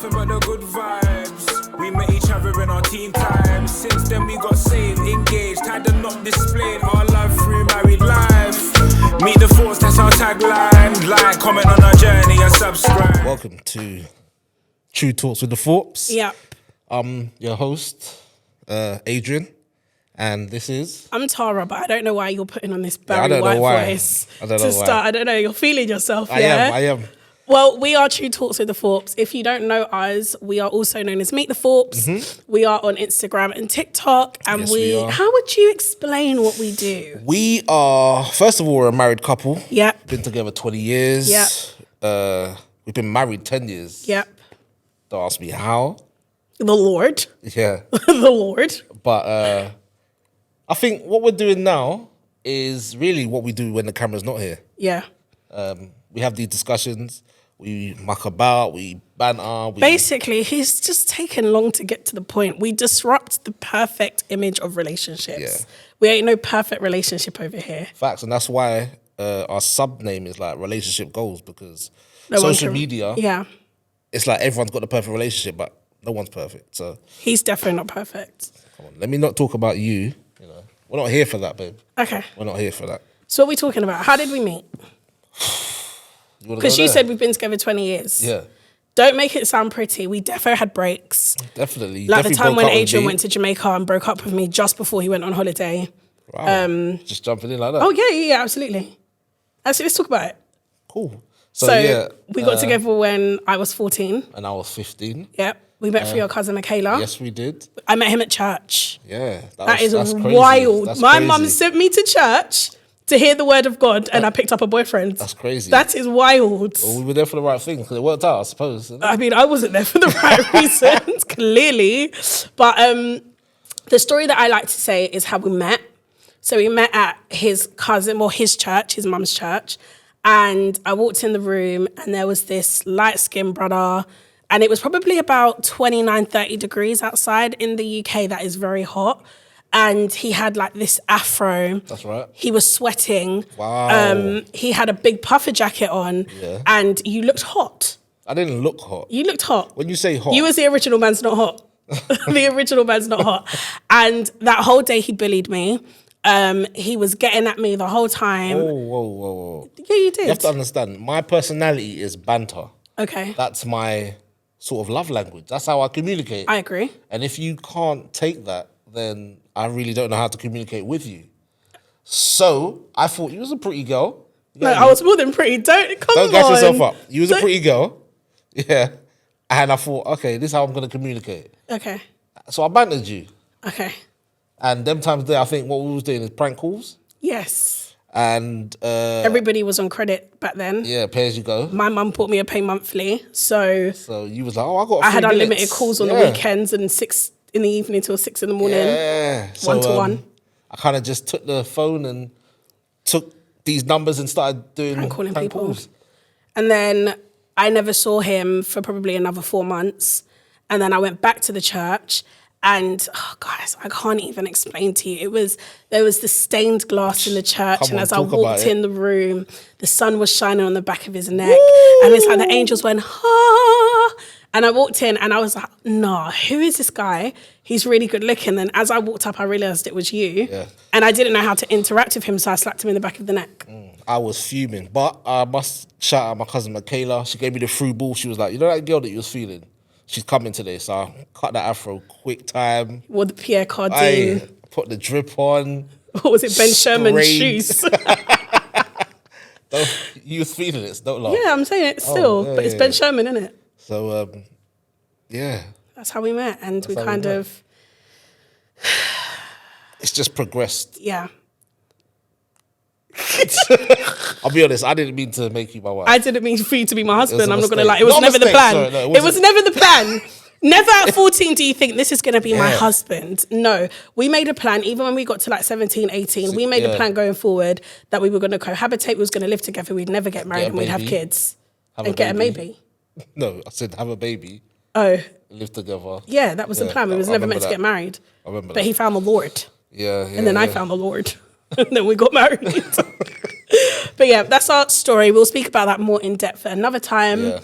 nothing but the good vibes. We met each other in our teen times. Since then we got saved, engaged, had them not displayed. Our love through married life. Meet the Thorpes, that's our tagline. Like, comment on our journey and subscribe. Welcome to True Talks with the Thorpes. Yep. I'm your host, Adrian, and this is... I'm Tara, but I don't know why you're putting on this Barry White voice to start. I don't know, you're feeling yourself, I am. Well, we are True Talks with the Thorpes. If you don't know us, we are also known as Meet the Thorpes. Mm-hmm. We are on Instagram and TikTok. And yes, we are. How would you explain what we do? We are, first of all, we're a married couple. Yep. Been together 20 years. Yep. We've been married 10 years. Yep. Don't ask me how. The Lord. Yeah. The Lord. But I think what we're doing now is really what we do when the camera's not here. Yeah. We have these discussions. We muck about, we banter. Basically, he's just taken long to get to the point. We disrupt the perfect image of relationships. Yeah. We ain't no perfect relationship over here. Facts, and that's why our sub name is like Relationship Goals, because No social media, yeah, it's like everyone's got the perfect relationship, but no one's perfect. So he's definitely not perfect. come on, let me not talk about you. You know, we're not here for that, babe. Okay. We're not here for that. So what are we talking about? How did we meet? Because you said we've been together 20 years. Yeah. Don't make it sound pretty. We defo had breaks. Definitely. Like the time when Adrian went to Jamaica and broke up with me just before he went on holiday. Wow. Just jumping in like that. Oh, yeah, absolutely. Actually, let's talk about it. Cool. So yeah, we got together when I was 14. And I was 15. Yep. We met through your cousin Michaela. Yes, we did. I met him at church. Yeah. That's crazy. wild. That's My crazy. mum sent me to church to hear the word of God, and I picked up a boyfriend. That's crazy. That is wild. Well, we were there for the right thing, because it worked out, I suppose. I mean, I wasn't there for the right reasons, clearly. But the story that I like to say is how we met. So we met at his cousin, or his church, his mum's church. And I walked in the room, and there was this light-skinned brother. And it was probably about 29, 30 degrees outside in the UK. That is very hot. And he had like this afro. That's right. He was sweating. Wow. He had a big puffer jacket on. Yeah. And you looked hot. I didn't look hot. You looked hot. When you say hot. You was the original man's not hot. The original man's not hot. And that whole day he bullied me. He was getting at me the whole time. Whoa. Yeah, you did. You have to understand, my personality is banter. Okay. That's my sort of love language. That's how I communicate. I agree. And if you can't take that, then I really don't know how to communicate with you. So I thought you was a pretty girl. No, I was more than pretty. Don't gas yourself up. You was a pretty girl. Yeah. And I thought, okay, this is how I'm going to communicate. Okay. So I bantered you. Okay. And them times there, I think what we was doing is prank calls. Yes. And everybody was on credit back then. yeah, pay as you go. My mum bought me a pay monthly, so you was like, oh, I got. I had 3 minutes. unlimited calls on the weekends and 6 in the evening till 6 in the morning. Yeah, one to one. I kind of just took the phone and took these numbers and started doing Calling prank people. calls. And then I never saw him for probably another 4 months. And then I went back to the church. And guys, I can't even explain to you. There was the stained glass in the church, and as I walked in the room, the sun was shining on the back of his neck, and it's like the angels went and I walked in, and I was like, "Nah, who is this guy? He's really good looking." And as I walked up, I realized it was you, and I didn't know how to interact with him, so I slapped him in the back of the neck. I was fuming, but I must shout out my cousin Michaela. She gave me the through ball. She was like, "You know that girl that you was feeling? She's coming today," so I cut that afro quick time. Wore the Pierre Cardin. I put the drip on. What was it, Ben Sherman shoes? You was feeling it, don't laugh. Yeah, I'm saying it still, but it's Ben Sherman, isn't it? So, yeah. That's how we met, and we kind of... It's just progressed. Yeah. I'll be honest, I didn't mean to make you my wife. I didn't mean for you to be my husband. I'm not going to lie. It Not was a never the mistake, plan. sorry, no, it was never the plan. Never at 14 do you think this is going to be my Yeah. husband. No. We made a plan, even when we got to like 17, 18, we made a plan going forward that we were going to cohabitate, we was going to live together, we'd never get married, and we'd have kids. Get a maybe. No, I said have a baby, Oh, live together. yeah, that was the plan. We was I never remember meant to that. get married. I remember But that. he found the Lord. Yeah. And then I found the Lord. And then we got married. But yeah, that's our story. We'll speak about that more in depth at another time. Yeah.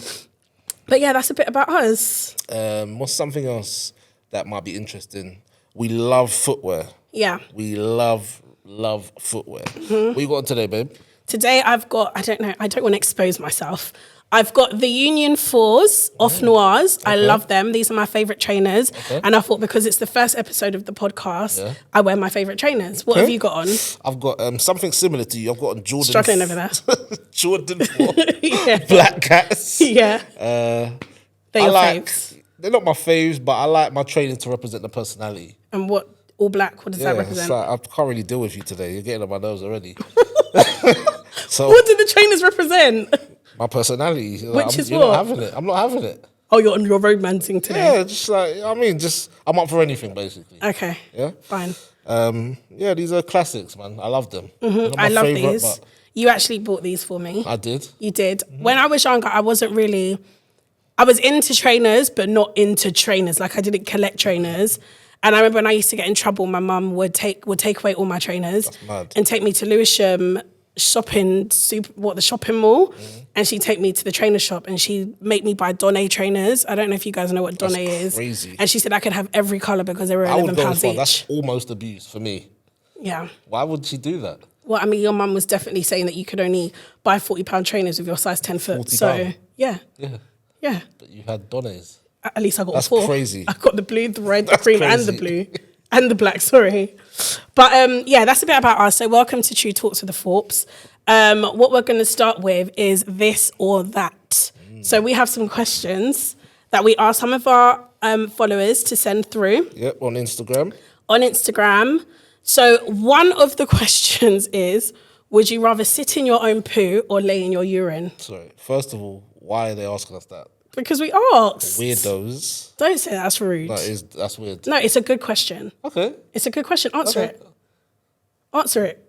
But yeah, that's a bit about us. What's something else that might be interesting? We love footwear. Yeah. We love footwear. What you got on today, babe? Today I've got, I don't want to expose myself. I've got the Union 4s off Noirs. I love them. These are my favourite trainers. Okay. And I thought because it's the first episode of the podcast, I wear my favourite trainers. What have you got on? I've got something similar to you. I've got on Jordan. Struggling over that. Jordan 4. Black Cats. Yeah. They're your faves. They're not my faves, but I like my trainers to represent the personality. And what, all black, what does that represent? Like, I can't really deal with you today. You're getting on my nerves already. So what do the trainers represent? My personality. Which is you're what? Not having it. I'm not having it. Oh, you're romancing today? Yeah, just like, I'm up for anything, basically. Okay. Yeah? Fine. Yeah, these are classics, man. I love them. I love these. You actually bought these for me. I did. You did. When I was younger, I was into trainers, but not into trainers. Like, I didn't collect trainers. And I remember when I used to get in trouble, my mum would take away all my trainers. That's mad. And take me to Lewisham the shopping mall, and she'd take me to the trainer shop and she'd make me buy Donné trainers. I don't know if you guys know what Donné is. Crazy. And she said I could have every colour because they were £11 each. That's almost abuse for me. Yeah. Why would she do that? Well, I mean, your mum was definitely saying that you could only buy £40 trainers with your size 10 foot. £40? So, yeah. But you had Données. At least I got That's 4. crazy. I got the blue, the red, the cream, crazy. and the blue. And the black, sorry. But yeah, that's a bit about us. So welcome to True Talks with the Thorpes. What we're going to start with is this or that. So we have some questions that we ask some of our followers to send through. Yep, on Instagram. So one of the questions is, would you rather sit in your own poo or lay in your urine? Sorry. First of all, why are they asking us that? Because we asked. Weirdos. Don't say that's rude. That's weird. No, it's a good question. Okay. It's a good question. Answer it. Answer it.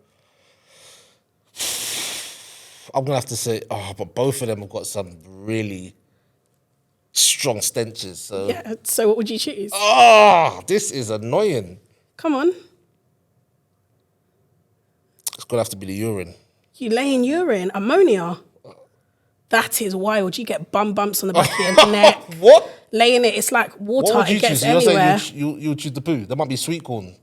I'm going to have to say, but both of them have got some really strong stenches. So. Yeah, so what would you choose? This is annoying. Come on. It's going to have to be the urine. You lay in urine, ammonia. That is wild. You get bumps on the back of your neck. What? Lay in it, it's like water. What would you it gets choose? everywhere. You're saying you choose the poo. There might be sweet corn.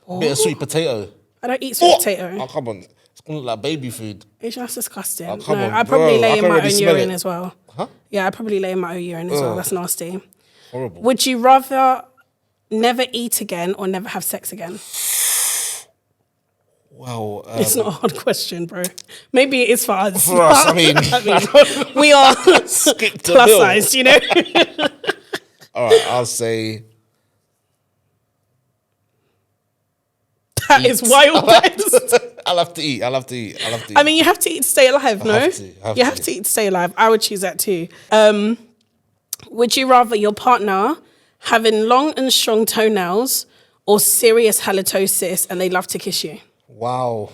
A bit of sweet potato. I don't eat sweet potato. Oh, come on. It's going to look like baby food. It's just disgusting. Oh, come on, I probably lay in my own urine it. as well. Huh? Yeah, I probably lay in my own urine as well. That's nasty. Horrible. Would you rather never eat again or never have sex again? Well, it's not a hard question, bro. Maybe it is for us. For us, I mean we are plus sized, you know. All right, I'll say that is wild. I'll have to eat. I mean, you have to eat to stay alive, no? You have to eat to stay alive. I would choose that too. Would you rather your partner having long and strong toenails or serious halitosis and they love to kiss you? Wow.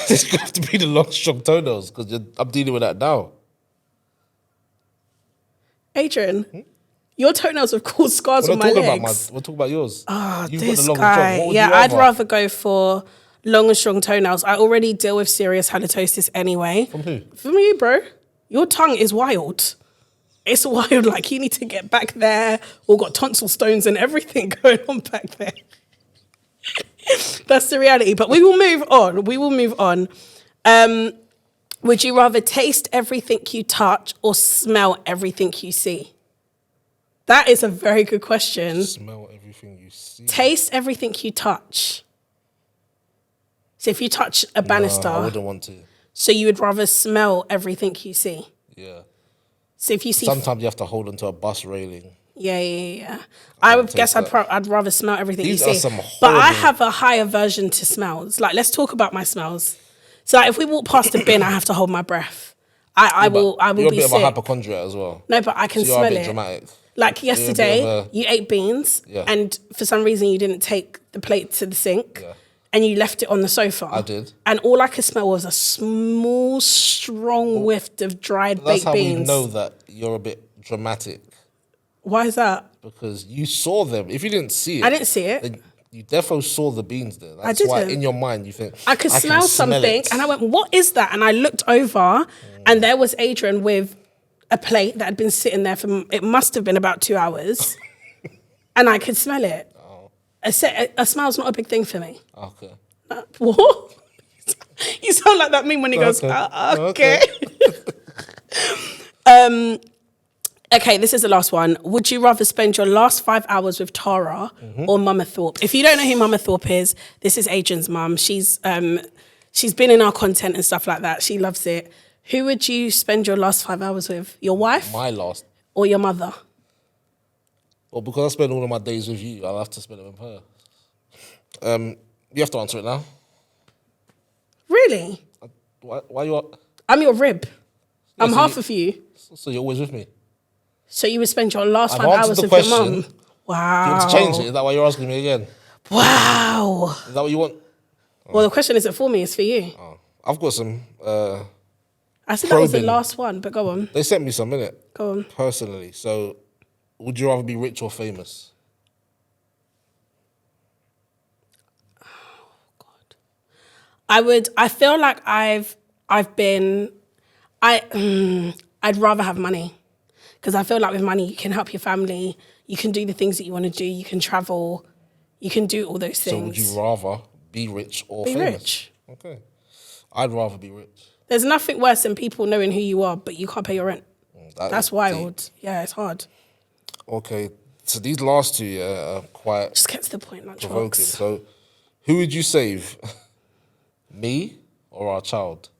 It's going to have to be the long, strong toenails because I'm dealing with that now. Adrian, your toenails have caused scars on my legs. We'll talk about yours. You've got the long and strong. Yeah, I'd rather go for long and strong toenails. I already deal with serious halitosis anyway. From who? From you, bro. Your tongue is wild. It's wild. Like, you need to get back there or got tonsil stones and everything going on back there. That's the reality. But we will move on. Would you rather taste everything you touch or smell everything you see? That is a very good question. Smell everything you see. Taste everything you touch. So if you touch a banister, I wouldn't want to. So you would rather smell everything you see? Yeah. So if you see... Sometimes you have to hold onto a bus railing. Yeah. I would guess I'd rather smell everything you see. These are some horrible... But I have a high aversion to smells. Like, let's talk about my smells. So like, if we walk past the bin, I have to hold my breath. I will be sick. You're a bit of a hypochondriac as well. No, but I can smell it. You're a bit dramatic. Like yesterday, you ate beans and for some reason you didn't take the plate to the sink and you left it on the sofa. I did. And all I could smell was a small, strong whiff of dried baked beans. That's how we know that you're a bit dramatic. Why is that? Because you saw them. If you didn't see it... I didn't see it. Then you defo saw the beans there. That's I didn't. Why in your mind you think... I could smell something and I went, what is that? And I looked over and there was Adrian with a plate that had been sitting there for, it must have been about 2 hours, and I could smell it. Oh. A smell's not a big thing for me. Okay. What? You sound like that meme when he goes, okay. Okay, this is the last one. Would you rather spend your last 5 hours with Tara or Mama Thorpe? If you don't know who Mama Thorpe is, this is Adrian's mum. She's been in our content and stuff like that. She loves it. Who would you spend your last 5 hours with? Your wife? My last. Or your mother? Well, because I spend all of my days with you, I'll have to spend it with her. You have to answer it now. Really? Why you? I'm your rib. Yeah, I'm so half of you. So you're always with me. So you would spend your last I've 5 hours answered with the your question. mum? Wow. You want to change it? Is that why you're asking me again? Wow. Is that what you want? Well, the question isn't for me, it's for you. Oh. I've got some. I said that was the probing. last one, but go on. They sent me some, innit? Go on. Personally. So, would you rather be rich or famous? I feel like I'd rather have money, because I feel like with money you can help your family, you can do the things that you want to do, you can travel, you can do all those things. So would you rather be rich or Be famous? rich. Okay. I'd rather be rich. There's nothing worse than people knowing who you are, but you can't pay your rent. That's is wild. deep. Yeah, it's hard. Okay. So these last two are quite Just get to the point, like provoking. jokes. So, who would you save? Me or our child?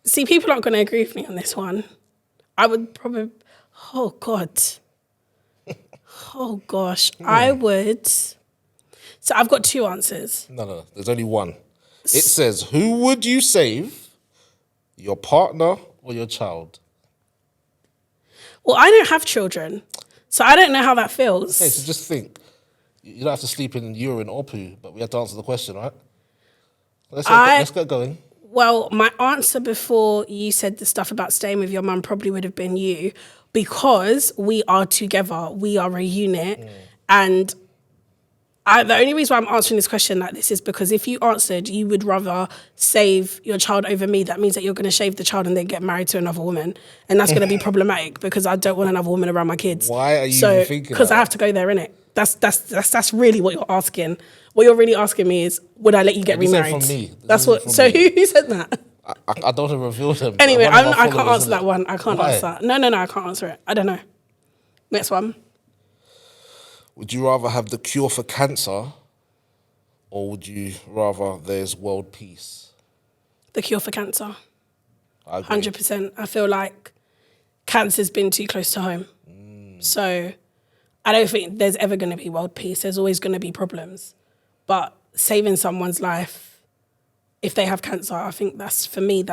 See, people aren't going to agree with me on this one. I would probably, oh God. Oh gosh, I would. So I've got two answers. No. There's only one. It says, who would you save? Your partner or your child? Well, I don't have children, so I don't know how that feels. Okay, so just think. You don't have to sleep in urine or poo, but we have to answer the question, right? Let's get going. Well, my answer before you said the stuff about staying with your mum probably would have been you, because we are together, we are a unit, and the only reason why I'm answering this question like this is because if you answered you would rather save your child over me, that means that you're going to shave the child and then get married to another woman, and that's going to be problematic because I don't want another woman around my kids. Why are you even thinking Because that? I have to go there, innit? That's really what you're asking. What you're really asking me is, would I let you get This ain't remarried? from me. That's what. From So me. who said that? I don't want to reveal them. Anyway, One of our I can't followers, answer that innit? one. I can't Why? answer that. No, I can't answer it. I don't know. Next one. Would you rather have the cure for cancer, or would you rather there's world peace? The cure for cancer. I agree. 100%. I feel like cancer's been too close to home. So I don't think there's ever going to be world peace. There's always going to be problems. But saving someone's life, if they have cancer, I think that's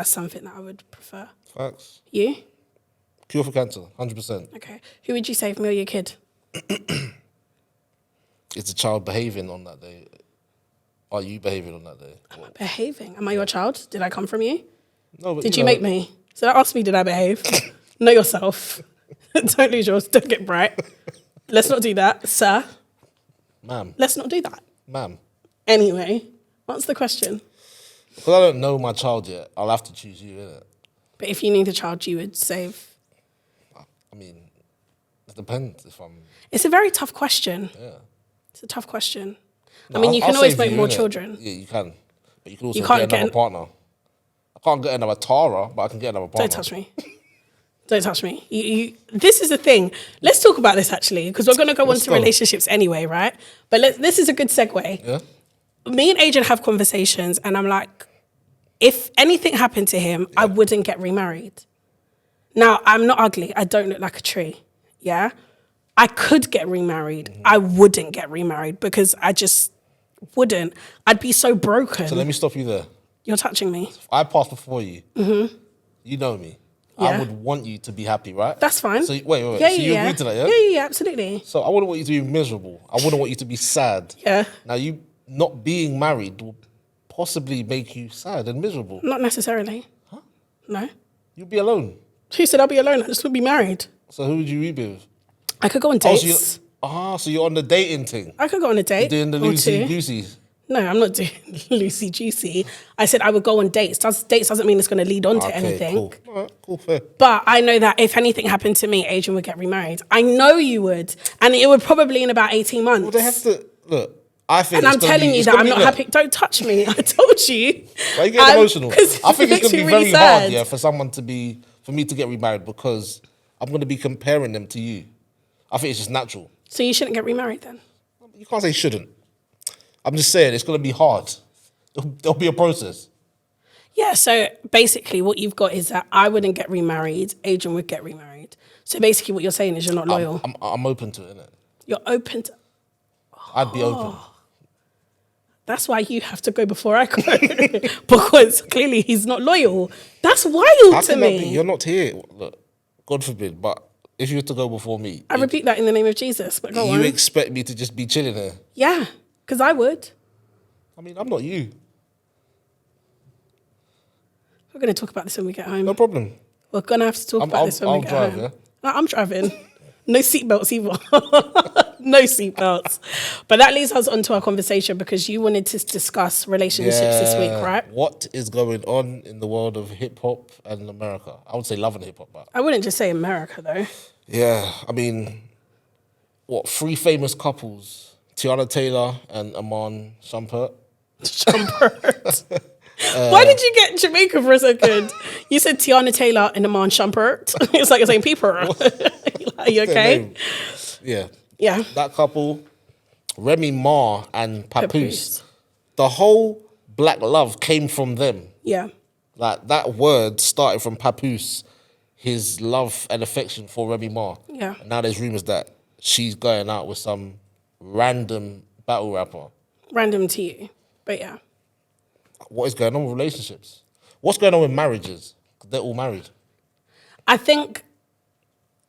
something that I would prefer. Facts. You? Cure for cancer, 100%. Okay. Who would you save, me or your kid? Is the child behaving on that day? Are you behaving on that day? Am I behaving? Am I your child? Did I come from you? No, but Did you make me? So ask me, did I behave? Know yourself. Don't lose yours. Don't get bright. Let's not do that, sir. Ma'am. Let's not do that. Ma'am. Anyway, what's the question? Because I don't know my child yet, I'll have to choose you, innit? But if you need a child, you would save. I mean, it depends if I'm... It's a very tough question. Yeah. It's a tough question. No, I mean, you I'll can always save make you, more innit? children. Yeah, you can. But you can also You can't get another get partner. I can't get another Tara, but I can get another partner. Don't touch me. Don't touch me. This is the thing. Let's talk about this actually, because we're going to go on to relationships anyway, right? But this is a good segue. Yeah? Me and Adrian have conversations, and I'm like, if anything happened to him, I wouldn't get remarried. Now, I'm not ugly. I don't look like a tree. Yeah? I could get remarried. I wouldn't get remarried because I just wouldn't. I'd be so broken. So let me stop you there. You're touching me. If I pass before you, you know me. I Yeah. would want you to be happy, right? That's fine. So wait. Yeah, So you agree to that, yeah? Yeah, absolutely. So I wouldn't want you to be miserable. I wouldn't want you to be sad. Yeah. Now, you not being married will possibly make you sad and miserable. Not necessarily. Huh? No. You'll be alone. Who said I'll be alone? I just would be married. So who would you be with? I could go on dates. So you're on the dating thing. I could go on a date. You're doing the or two. loosey-goosey. No, I'm not doing loosey juicy. I said I would go on dates. Dates doesn't mean it's going to lead on to anything. Cool. All right, cool, fair. But I know that if anything happened to me, Adrian would get remarried. I know you would. And it would probably in about 18 months. Well, they have to, look, I think And I'm telling you that I'm not happy. Don't touch me. I told you. Why are you getting emotional? I think it's going to be very hard, yeah, for me to get remarried because I'm going to be comparing them to you. I think it's just natural. So you shouldn't get remarried then? You can't say shouldn't. I'm just saying it's going to be hard. There'll be a process. Yeah, so basically what you've got is that I wouldn't get remarried, Adrian would get remarried. So basically what you're saying is you're not loyal. I'm open to it, innit? You're open to... I'd be open. That's why you have to go before I go. Because clearly he's not loyal. That's wild to me. You're not here. Look, God forbid, but if you were to go before me... I repeat that in the name of Jesus, but go on. You expect me to just be chilling there? Yeah, because I would. I mean, I'm not you. We're going to talk about this when we get home. No problem. We're going to have to talk about this when we get home. Yeah? I'm driving. No seatbelts either. No seatbelts. But that leads us on to our conversation because you wanted to discuss relationships this week, right? What is going on in the world of hip-hop and America? I would say love and hip-hop, but... I wouldn't just say America, though. Yeah, I mean, three famous couples, Tiana Taylor and Amon Shumpert. Shumpert. Why did you get Jamaica for a second? You said Tiana Taylor and Amon Shumpert. It's like you're saying people. Are you okay? Yeah. Yeah. That couple, Remy Ma and Papoose. The whole black love came from them. Yeah. Like that word started from Papoose, his love and affection for Remy Ma. Yeah. And now there's rumors that she's going out with some random battle rapper. Random to you, but yeah. What is going on with relationships? What's going on with marriages? They're all married. I think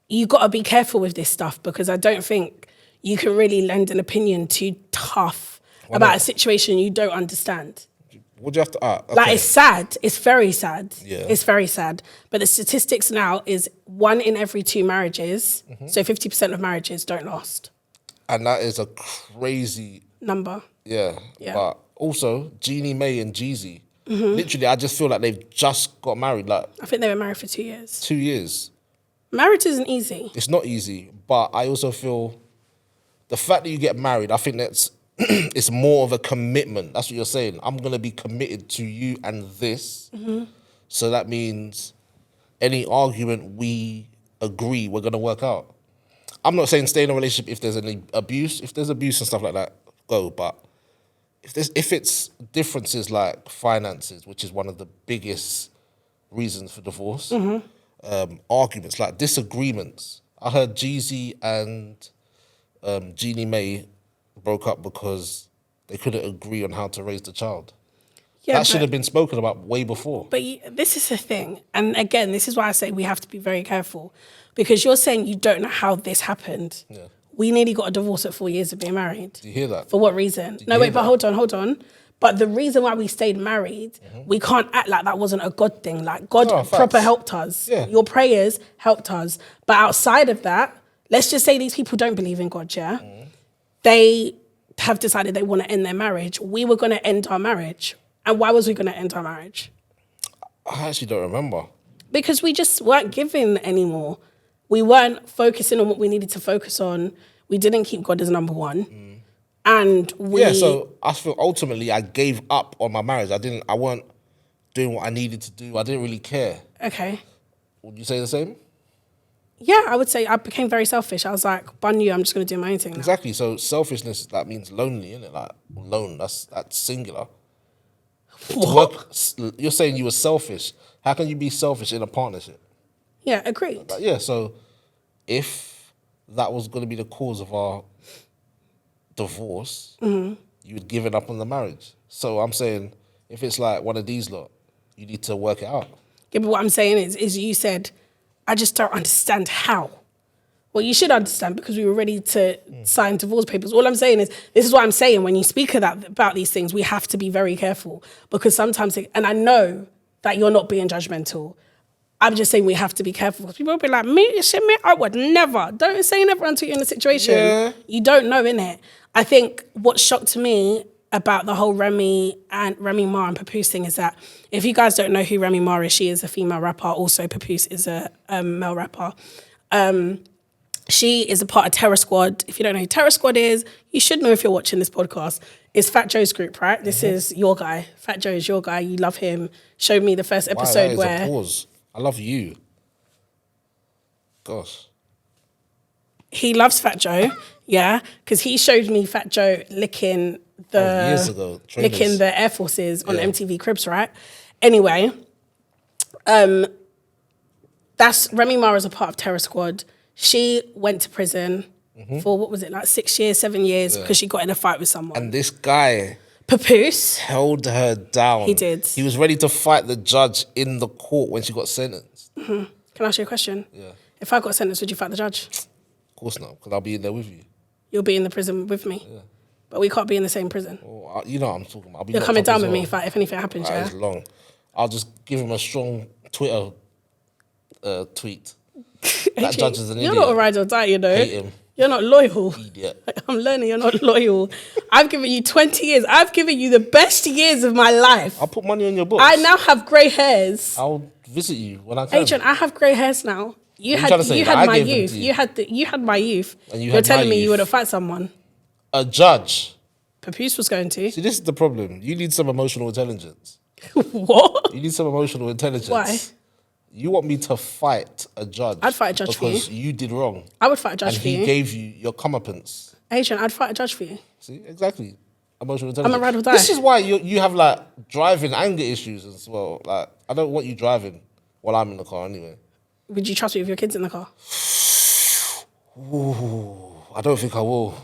you got to be careful with this stuff because I don't think you can really lend an opinion too tough about a situation you don't understand. What do you have to... Okay. Like, it's sad. It's very sad. Yeah. It's very sad. But the statistics now is 1 in every 2 marriages, so 50% of marriages don't last. And that is a crazy... number. Yeah. But also, Jeannie Mae and Jeezy, literally, I just feel like they've just got married. Like, I think they were married for 2 years. 2 years. Marriage isn't easy. It's not easy, but I also feel the fact that you get married, I think that's it's more of a commitment. That's what you're saying. I'm going to be committed to you and this. So that means any argument we agree we're going to work out. I'm not saying stay in a relationship if there's any abuse. If there's abuse and stuff like that, go. But if it's differences like finances, which is one of the biggest reasons for divorce, arguments, like disagreements. I heard Jeezy and Jeannie Mae broke up because they couldn't agree on how to raise the child. Yeah, that should have been spoken about way before. But this is the thing. And again, this is why I say we have to be very careful. Because you're saying you don't know how this happened. Yeah. We nearly got a divorce at 4 years of being married. Do you hear that? For what reason? No, wait, but hold on. But the reason why we stayed married, we can't act like that wasn't a God thing. Like, God proper helped us. Yeah. Your prayers helped us. But outside of that, let's just say these people don't believe in God, yeah? They have decided they want to end their marriage. We were going to end our marriage. And why was we going to end our marriage? I actually don't remember. Because we just weren't giving anymore. We weren't focusing on what we needed to focus on. We didn't keep God as number one. And we... Yeah, so I feel ultimately I gave up on my marriage. I weren't doing what I needed to do. I didn't really care. Okay. Would you say the same? Yeah, I would say I became very selfish. I was like, bun you, I'm just going to do my own thing now. Exactly. So selfishness, that means lonely, isn't it? Like, lone, that's singular. What? You're saying you were selfish. How can you be selfish in a partnership? Yeah, agreed. Like, yeah, so if that was going to be the cause of our divorce, you had given up on the marriage. So I'm saying, if it's like one of these lot, you need to work it out. Yeah, but what I'm saying is you said, I just don't understand how. Well, you should understand because we were ready to sign divorce papers. All I'm saying is, this is what I'm saying, when you speak about these things, we have to be very careful because sometimes, and I know that you're not being judgmental, I'm just saying we have to be careful because people will be like, me, I would never. Don't say never until you're in a situation. Yeah. You don't know, innit? I think what shocked me about the whole Remy Ma and Papoose thing is that if you guys don't know who Remy Ma is, she is a female rapper. Also, Papoose is a male rapper. She is a part of Terror Squad. If you don't know who Terror Squad is, you should know if you're watching this podcast. It's Fat Joe's group, right? This is your guy. Fat Joe is your guy. You love him. Showed me the first episode where... a pause. I love you. Gosh. He loves Fat Joe, yeah, because he showed me Fat Joe licking years ago, licking the Air Forces on MTV Cribs, right? Anyway, that's Remy Ma is a part of Terror Squad. She went to prison for, what was it, like 6 years, 7 years, because she got in a fight with someone. And this guy... Papoose. Held her down. He did. He was ready to fight the judge in the court when she got sentenced. Can I ask you a question? Yeah. If I got sentenced, would you fight the judge? Of course not, because I'll be in there with you. You'll be in the prison with me? Yeah. But we can't be in the same prison. Well, you know what I'm talking about. You're coming down with me if anything happens, yeah? It's long. I'll just give him a strong Twitter tweet. That judge is an idiot. You're not a ride or die, you know. Hate him. You're not loyal. Idiot. I'm learning you're not loyal. I've given you 20 years. I've given you the best years of my life. I'll put money on your books. I now have grey hairs. I'll visit you when I can. Adrian, I have grey hairs now. You had my youth. You had my youth. And you're telling me you wouldn't fight someone. A judge. Papoose was going to. See, this is the problem. You need some emotional intelligence. What? You need some emotional intelligence. Why? You want me to fight a judge. I'd fight a judge for you. Because you did wrong. I would fight a judge for you. And he gave you your comeuppance. Adrian, I'd fight a judge for you. See, exactly. Emotional intelligence. I'm a ride or die. This is why you have like driving anger issues as well. Like, I don't want you driving while I'm in the car anyway. Would you trust me with your kids in the car? Ooh, I don't think I will.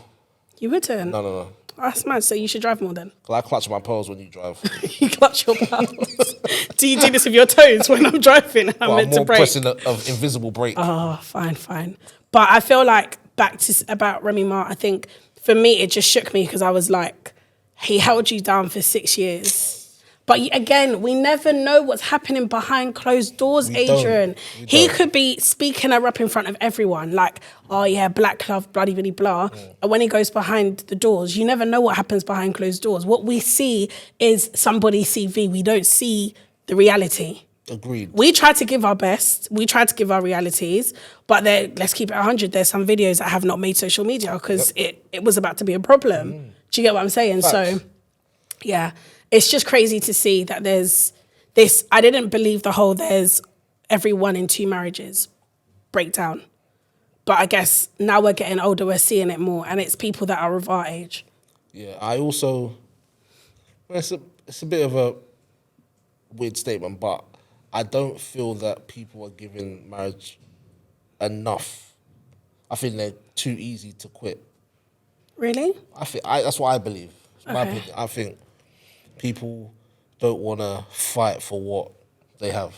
You wouldn't? No. That's mad. So you should drive more then. Because I clutch my pearls when you drive. You clutch your pearls. Do you do this with your toes when I'm driving and I'm meant to brake? I'm more pressing of invisible brake. Oh, fine. But I feel like back to about Remy Ma, I think for me it just shook me because I was like, he held you down for 6 years. But again, we never know what's happening behind closed doors, Adrian. He could be speaking her up in front of everyone, like, oh yeah, black love, bloody, bloody, blah. And when he goes behind the doors, you never know what happens behind closed doors. What we see is somebody's CV. We don't see the reality. Agreed. We try to give our best. We try to give our realities. But let's keep it 100. There's some videos that have not made social media because it was about to be a problem. Do you get what I'm saying? Facts. So, yeah. It's just crazy to see that there's this. I didn't believe the whole there's every 1 in 2 marriages breakdown. But I guess now we're getting older, we're seeing it more. And it's people that are of our age. Yeah, I also... It's a bit of a weird statement, but I don't feel that people are giving marriage enough. I think they're too easy to quit. Really? That's what I believe. It's my Okay. opinion. I think people don't want to fight for what they have.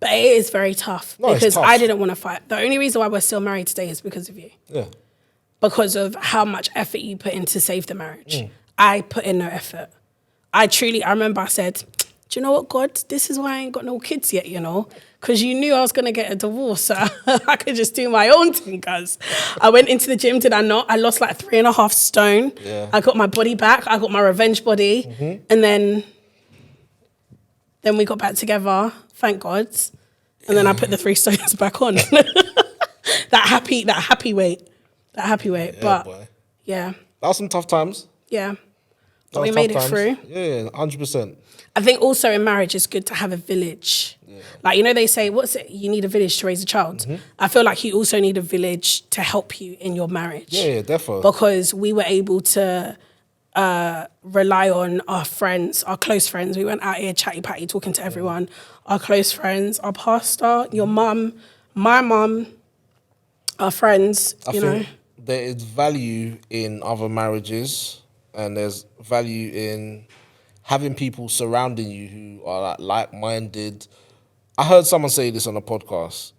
But it is very tough No, it's because tough. I didn't want to fight. The only reason why we're still married today is because of you. Yeah. Because of how much effort you put in to save the marriage. I put in no effort. I remember I said, do you know what, God? This is why I ain't got no kids yet, you know? Because you knew I was going to get a divorce. So I could just do my own thing, guys. I went into the gym, did I not? I lost like 3.5 stone. Yeah. I got my body back. I got my revenge body. And then we got back together, thank God. And then I put the 3 stones back on. that happy weight. Yeah, but boy. yeah. That was some tough times. Yeah. But That we was made it tough through. times. Yeah, 100%. I think also in marriage it's good to have a village. Yeah. Like, you know, they say, you need a village to raise a child. I feel like you also need a village to help you in your marriage. Yeah, definitely. Because we were able to rely on our friends, our close friends. We went out here chatty-patty talking to everyone. Our close friends, our pastor, your mum, my mum, our friends, you know. There is value in other marriages and there's value in having people surrounding you who are like-minded. I heard someone say this on a podcast.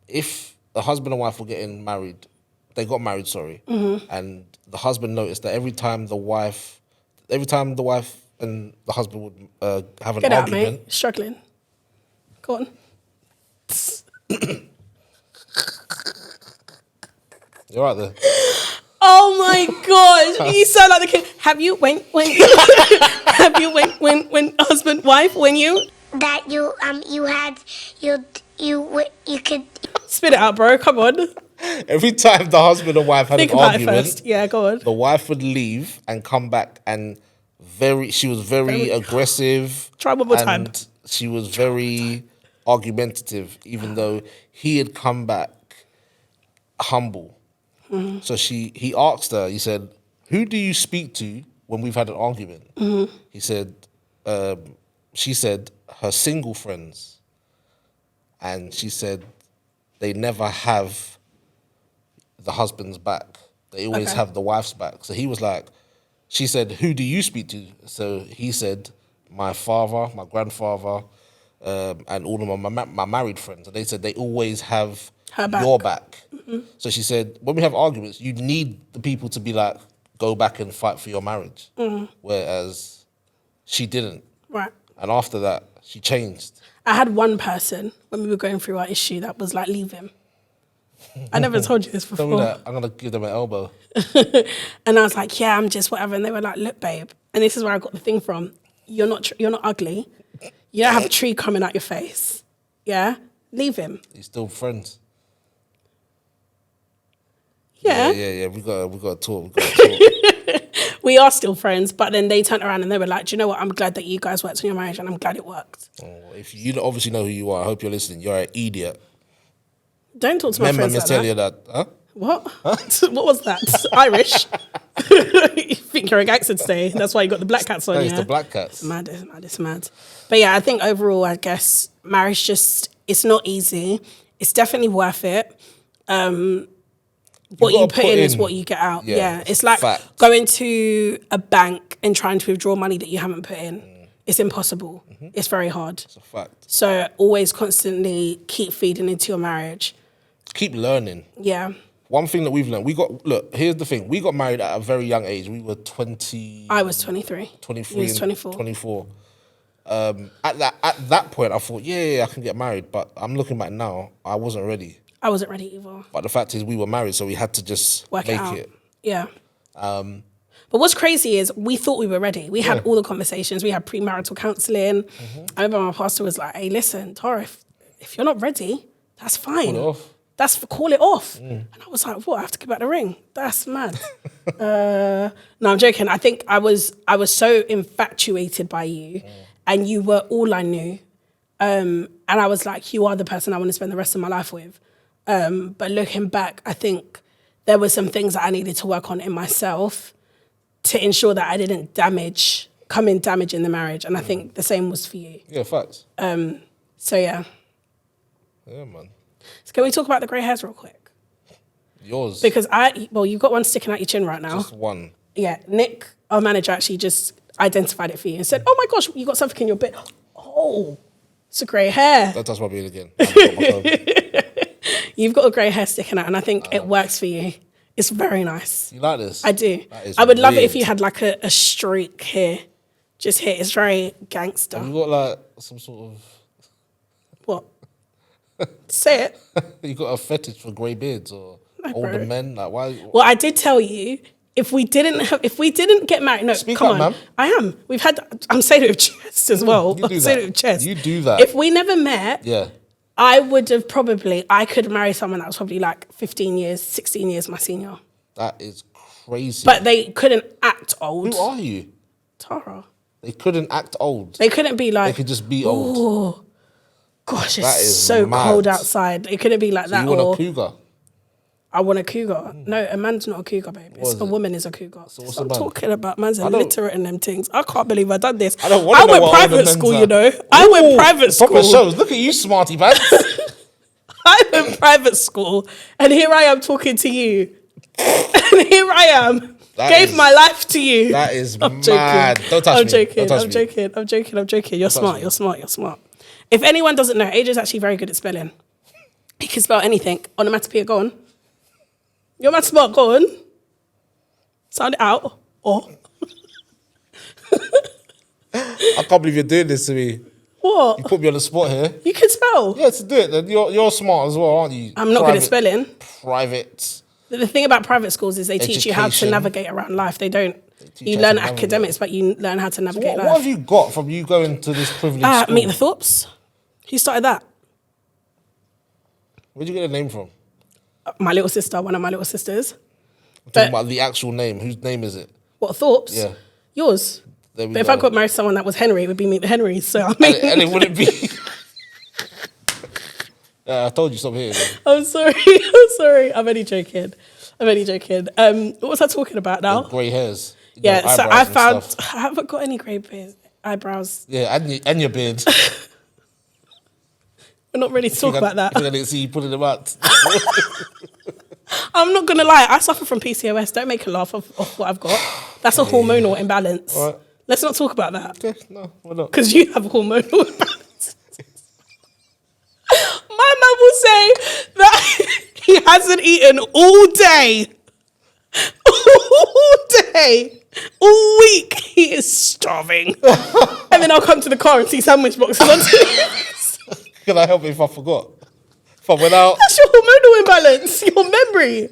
If a husband and wife were getting married, they got married, and the husband noticed that every time the wife and the husband would have an Get out, argument. mate. Struggling. Go on. You're right there. Oh my gosh, you sound like the kid. Have you when have you when husband wife when you That you had you could. spit it out, bro? Come on, Every time the husband and wife had think an about it argument, first. Yeah, go on. the wife would leave and come back, and she was very aggressive. Try one more time. And she was very argumentative, even though he had come back humble. Mm-hmm. So he asked her, he said, who do you speak to when we've had an argument? Mm-hmm. He said, she said, her single friends. And she said, they never have the husband's back. They always Okay. have the wife's back. So he was like, she said, who do you speak to? So he said, my father, my grandfather, and all of my married friends. And they said they always have Her back. your back. Mm-hmm. So she said, when we have arguments, you need the people to be like, go back and fight for your marriage. Mm-hmm. Whereas she didn't. Right. And after that, she changed. I had one person when we were going through our issue that was like, leave him. I never told you this Tell me before. that. I'm going to give them an elbow. And I was like, yeah, I'm just whatever. And they were like, look, babe. And this is where I got the thing from. You're not ugly. You don't have a tree coming out your face. Yeah? Leave him. You're still friends. Yeah. Yeah. We got to talk. We are still friends. But then they turned around and they were like, do you know what? I'm glad that you guys worked on your marriage and I'm glad it worked. If you obviously know who you are, I hope you're listening. You're an idiot. Don't talk to my Remember friends me like tell that. you that. Huh? What? What was that? Irish? You think you're a gangster today. That's why you got the black cats on, No, yeah? it's the black cats. It's mad. But yeah, I think overall, I guess marriage it's not easy. It's definitely worth it. What you gotta put in is what you get out. Yeah. It's like Fact. going to a bank and trying to withdraw money that you haven't put in. It's impossible. It's very hard. It's a fact. So always constantly keep feeding into your marriage. Keep learning. Yeah. One thing that we've learned, here's the thing. We got married at a very young age. We were 20. I was 23. 23. He was 24. 24. At that point, I thought, yeah, I can get married. But I'm looking back now, I wasn't ready. I wasn't ready either. But the fact is, we were married, so we had to just Work make it out. it. Yeah. But what's crazy is we thought we were ready. We had all the conversations. We had premarital counselling. I remember my pastor was like, hey, listen, Tara, if you're not ready, that's fine. Call it off. Call it off. And I was like, what? I have to give back the ring? That's mad. No, I'm joking. I think I was so infatuated by you and you were all I knew. And I was like, you are the person I want to spend the rest of my life with. But looking back, I think there were some things that I needed to work on in myself to ensure that I didn't come in damaging the marriage. And I think the same was for you. Yeah, facts. So yeah. Yeah, man. So can we talk about the grey hairs real quick? Yours. Because you've got one sticking out your chin right now. Just one. Yeah, Nick, our manager, actually just identified it for you and said, oh my gosh, you got something in your beard. Oh, it's a grey hair. Don't touch my beard again. I've got my phone. You've got a grey hair sticking out and I think it works for you. It's very nice. You like this? I do. That is I would love it weird. if you had like a streak here. Just here. It's very gangster. You got like some sort of... What? Say it. You got a fetish for grey beards or No, older bro. men? Like why? Well, I did tell you, if we didn't get married, no, Speak come up, on. ma'am. I am. I'm saying it with chest as well. You do I'm saying that. it with chest. You do that. If we never met, Yeah. I could marry someone that was probably like 15 years, 16 years my senior. That is crazy. But they couldn't act old. who are you? Tara. They couldn't act old. They couldn't be They like, could just be old. gosh, That it's is so mad. cold outside. They couldn't be like So that. you want or a cougar? I want a cougar. No, a man's not a cougar, babe. is A it? woman is a cougar. So what's I'm a man? talking about man's don't- illiterate and them things. I can't believe I done this. I don't wanna know went what private older school, men's you are. know. I went Ooh, private proper school. shows. Look at you, smarty pants. I went private school, and here I am talking to you. And here I am. That Gave is- my life to you. That is I'm mad. joking. Don't touch I'm me. joking. Don't touch I'm me. joking. I'm joking. I'm joking. You're touch smart. me. You're smart. You're smart. If anyone doesn't know, Adrian's actually very good at spelling. He can spell anything. Onomatopoeia, go on. You're mad smart, go on. Sound it out. Or I can't believe you're doing this to me. what? You put me on the spot here. You can spell. Yeah, to do it. Then you're smart as well, aren't you? I'm not good at spelling. Private. The thing about private schools is they teach you how to Education. navigate around life. They don't. teach You you how learn to navigate. academics, but you learn how to So navigate what life. have you got from you going to this privileged school? Meet the Thorpes. Who started that? Where'd you get the name from? My little sister, one of my little sisters. I'm talking about the actual name. Whose name is it? What, Thorpes? Yeah. Yours. There we But if go. I got married to someone that was Henry, it would be Meet the Henrys. So I mean, And it wouldn't be. I told you stop here. I'm sorry. I'm sorry. I'm only joking. What was I talking about now? Grey hairs. You Yeah, know, so eyebrows I and found stuff. I haven't got any grey eyebrows. Yeah, and your beard. We're not ready to talk about I that. didn't see you putting them out. I'm not gonna lie. I suffer from PCOS. Don't make a laugh of what I've got. That's a hormonal imbalance. All right. Let's not talk about that Okay, no, we're not. because you have a hormonal imbalance. My mum will say that he hasn't eaten all day, all week. He is starving, and then I'll come to the car and see sandwich boxes on TV. Can I help if I forgot? If I went out. That's your hormonal imbalance, your memory.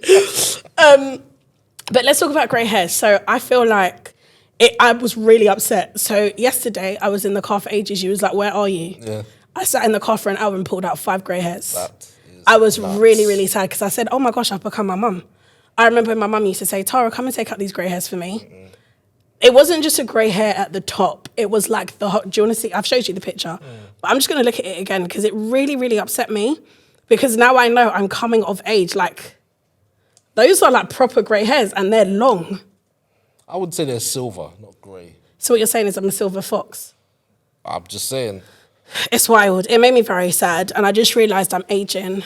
But let's talk about grey hair. So I feel like I was really upset. So yesterday I was in the car for ages. You was like, "Where are you?" Yeah. I sat in the car for an hour and pulled out 5 grey hairs. That is I was nuts. really, really sad because I said, "Oh my gosh, I've become my mum." I remember my mum used to say, "Tara, come and take out these grey hairs for me." It wasn't just a grey hair at the top. It was like do you want to see? I've showed you the picture. But I'm just going to look at it again because it really, really upset me. Because now I know I'm coming of age. Like, those are like proper grey hairs and they're long. I would say they're silver, not grey. So what you're saying is I'm a silver fox. I'm just saying. It's wild. It made me very sad. And I just realised I'm aging.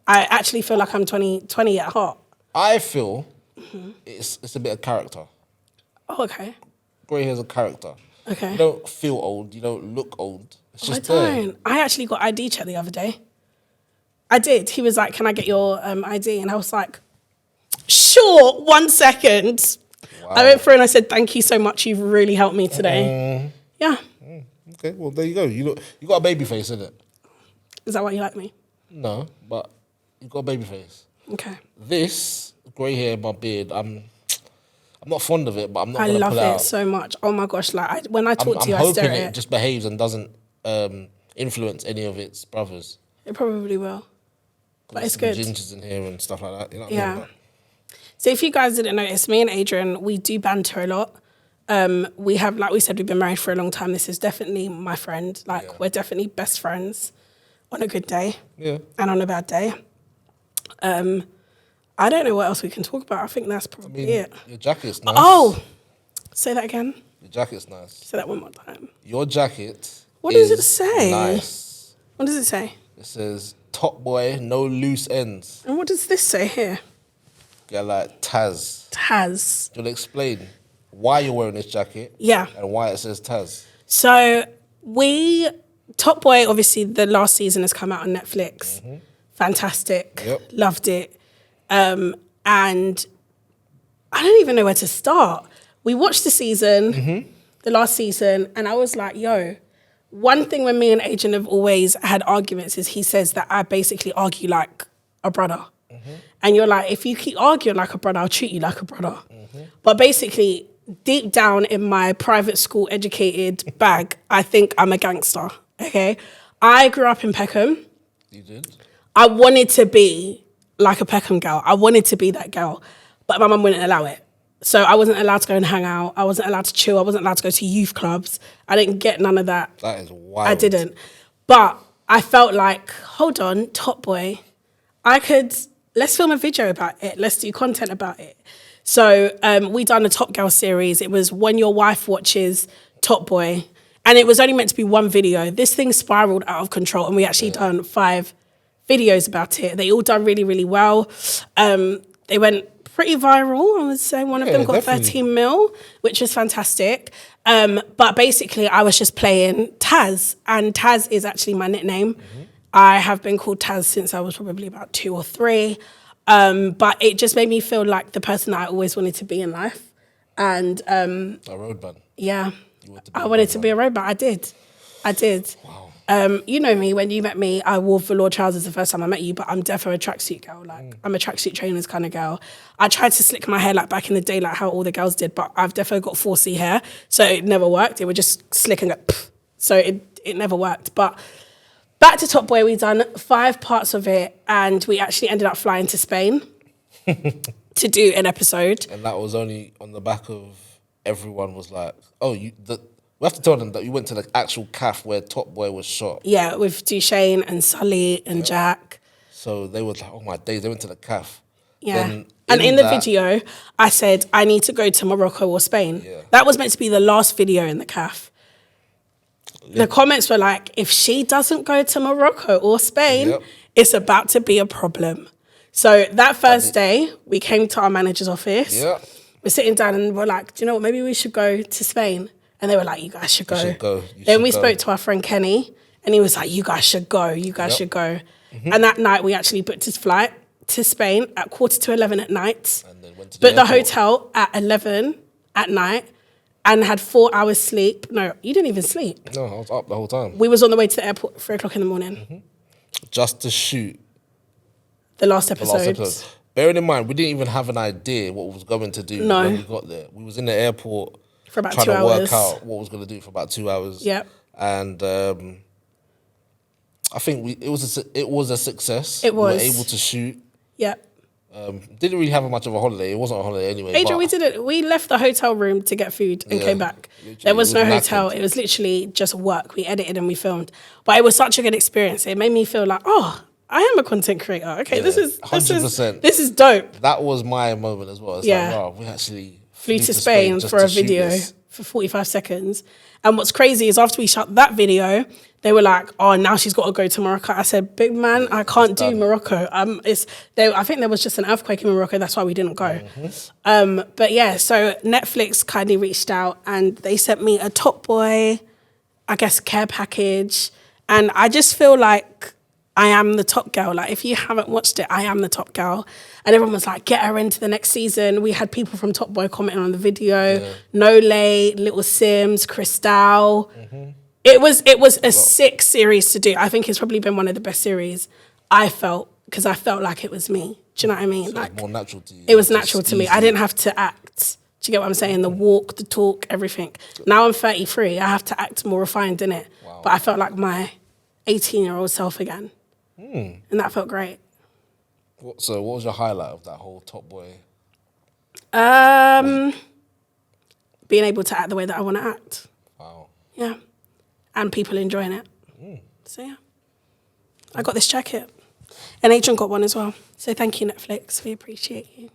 I actually feel like I'm 20 at heart. I feel it's a bit of character. Oh, okay. Grey hair's a character. Okay. You don't feel old. You don't look old. It's I just there. don't. I actually got ID check the other day. I did. He was like, "Can I get your ID?" And I was like, "Sure, 1 second." Wow. I went through and I said, "Thank you so much. You've really helped me today." Yeah. Okay, well there you go. You got a baby face, innit? Is that why you like me? No, but you got a baby face. Okay. This grey hair, my beard, I'm not fond of it, but I'm not I gonna love pull it it out. so much. Oh my gosh. Like when I talk I'm to you, I hoping stare at it it. just behaves and doesn't influence any of its brothers. It probably will. But it's There's good. some gingers in here and stuff like that. You know what I Yeah. mean? So if you guys didn't notice, me and Adrian, we do banter a lot. We have, like we said, we've been married for a long time. This is definitely my friend. Like we're definitely best friends on a good day Yeah. and on a bad day. I don't know what else we can talk about. I think that's probably it. Your jacket's nice. Oh, say that again. Your jacket's nice. Say that one more time. Your jacket. What does it is say? Nice. What does it say? It says top boy, no loose ends. And what does this say here? Get like Taz. Taz. Do you want to explain why you're wearing this jacket? Yeah. And why it says Taz? So Top Boy, obviously the last season has come out on Netflix. Fantastic. Yep. Loved it. And I don't even know where to start. We watched the season, the last season, and I was like, yo, one thing when me and Adrian have always had arguments is he says that I basically argue like a brother. And you're like, if you keep arguing like a brother, I'll treat you like a brother. But basically, deep down in my private school educated bag, I think I'm a gangster, okay? I grew up in Peckham. You did? I wanted to be like a Peckham girl. I wanted to be that girl, but my mum wouldn't allow it. So I wasn't allowed to go and hang out. I wasn't allowed to chill. I wasn't allowed to go to youth clubs. I didn't get none of that. That is wild. I didn't. But I felt like, hold on, Top Boy, let's film a video about it. Let's do content about it. So we done a Top Girl series. It was When Your Wife Watches Top Boy. And it was only meant to be one video. This thing spiraled out of control and we actually done 5 videos about it. They all done really, really well. They went pretty viral. I would say one of them got definitely. 13 mil, which was fantastic. But basically I was just playing Taz, and Taz is actually my nickname. I have been called Taz since I was probably about 2 or 3. But it just made me feel like the person that I always wanted to be in life. And A road man. yeah, You wanted to be I a wanted road to man. be a robot. I did. I did. You know me, when you met me, I wore velour trousers the first time I met you, but I'm definitely a tracksuit girl. Like, I'm a tracksuit trainers kind of girl. I tried to slick my hair like back in the day, like how all the girls did, but I've definitely got 4C hair, so it never worked. It would just slick and go, pff. So it never worked. But back to Top Boy, we've done 5 parts of it, and we actually ended up flying to Spain to do an episode. And that was only on the back of everyone was like, oh, we have to tell them that you went to the actual calf where Top Boy was shot. Yeah, with Duchesne and Sully and Jack. So they were like, oh my days, they went to the calf. Yeah. Then And in the video, I said, I need to go to Morocco or Spain. Yeah. That was meant to be the last video in the calf. The comments were like, if she doesn't go to Morocco or Spain, it's about to be a problem. So that first day, we came to our manager's office. Yeah. We're sitting down and we're like, do you know what, maybe we should go to Spain. And they were like, you guys should go. Then we spoke to our friend Kenny, and he was like, you guys should go. You guys should go. And that night, we actually booked his flight to Spain at 11:15 at night. And then went to booked the hotel at 11 at night and had 4 hours sleep. No, you didn't even sleep. No, I was up the whole time. We was on the way to the airport at 3 o'clock in the morning. Just to shoot The last episode. Bearing in mind, we didn't even have an idea what we was going to do when we got there. We was in the airport For about trying 2 to hours. work out what we was going to do for about 2 hours. Yep. And I think it was a success. It was. We were able to shoot. Yep. Didn't really have much of a holiday. It wasn't a holiday anyway. Adrian, but we left the hotel room to get food and came back. There was no hotel. It was literally just work. We edited and we filmed. But it was such a good experience. It made me feel like, oh, I am a content creator. Okay, this is 100%. Dope. That was my moment as well. It's like, wow, we actually flew to Spain for a video for 45 seconds. And what's crazy is after we shot that video, they were like, oh, now she's got to go to Morocco. I said, big man, I can't do Morocco. I think there was just an earthquake in Morocco. That's why we didn't go. But yeah, so Netflix kindly reached out and they sent me a Top Boy, I guess, care package. And I just feel like I am the top girl. Like, if you haven't watched it, I am the top girl. And everyone was like, get her into the next season. We had people from Top Boy commenting on the video. Yeah. Nole, Little Sims, Cristal. It was a sick series to do. I think it's probably been one of the best series I felt, because I felt like it was me. Do you know what I mean? So like, more natural to you. It was natural to me. I didn't have to act. Do you get what I'm saying? The walk, the talk, everything. Now I'm 33. I have to act more refined, innit? Wow. But I felt like my 18-year-old self again. And that felt great. So what was your highlight of that whole Top Boy? Being able to act the way that I want to act. Wow. Yeah. And people enjoying it. So yeah. I got this jacket. And Adrian got one as well. So thank you, Netflix. We appreciate you.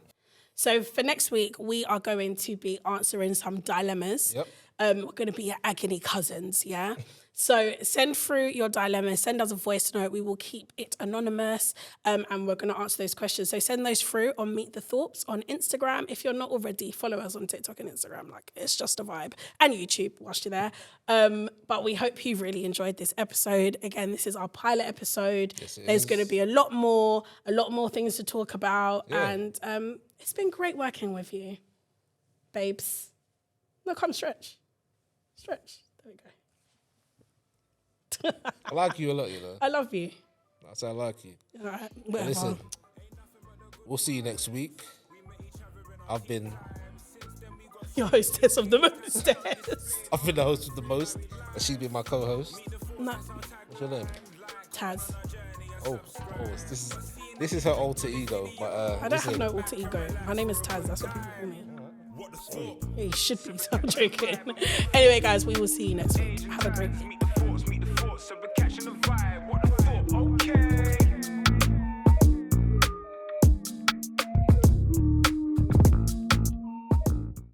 So for next week, we are going to be answering some dilemmas. Yep. We're going to be your agony cousins, yeah? So send through your dilemmas, send us a voice note. We will keep it anonymous, and we're going to answer those questions. So send those through on Meet the Thorpes on Instagram. If you're not already, follow us on TikTok and Instagram. Like, it's just a vibe. And YouTube, whilst you're there. But we hope you really enjoyed this episode. Again, this is our pilot episode. Yes, There's going to be a lot more things to talk about. Yeah. And it's been great working with you, babes. No, come stretch. Stretch. There we go. I like you a lot, you know. I love you. I say I like you. All right, whatever. Listen, we'll see you next week. I've been your hostess of the most. I've been the host of the most, and she's been my co-host. No. What's your name? Taz. Oh, this is her alter ego. But I don't have no alter ego. My name is Taz. That's what people call me. Yeah, you should be. So I'm joking. Anyway, guys, we will see you next week. Have a great week.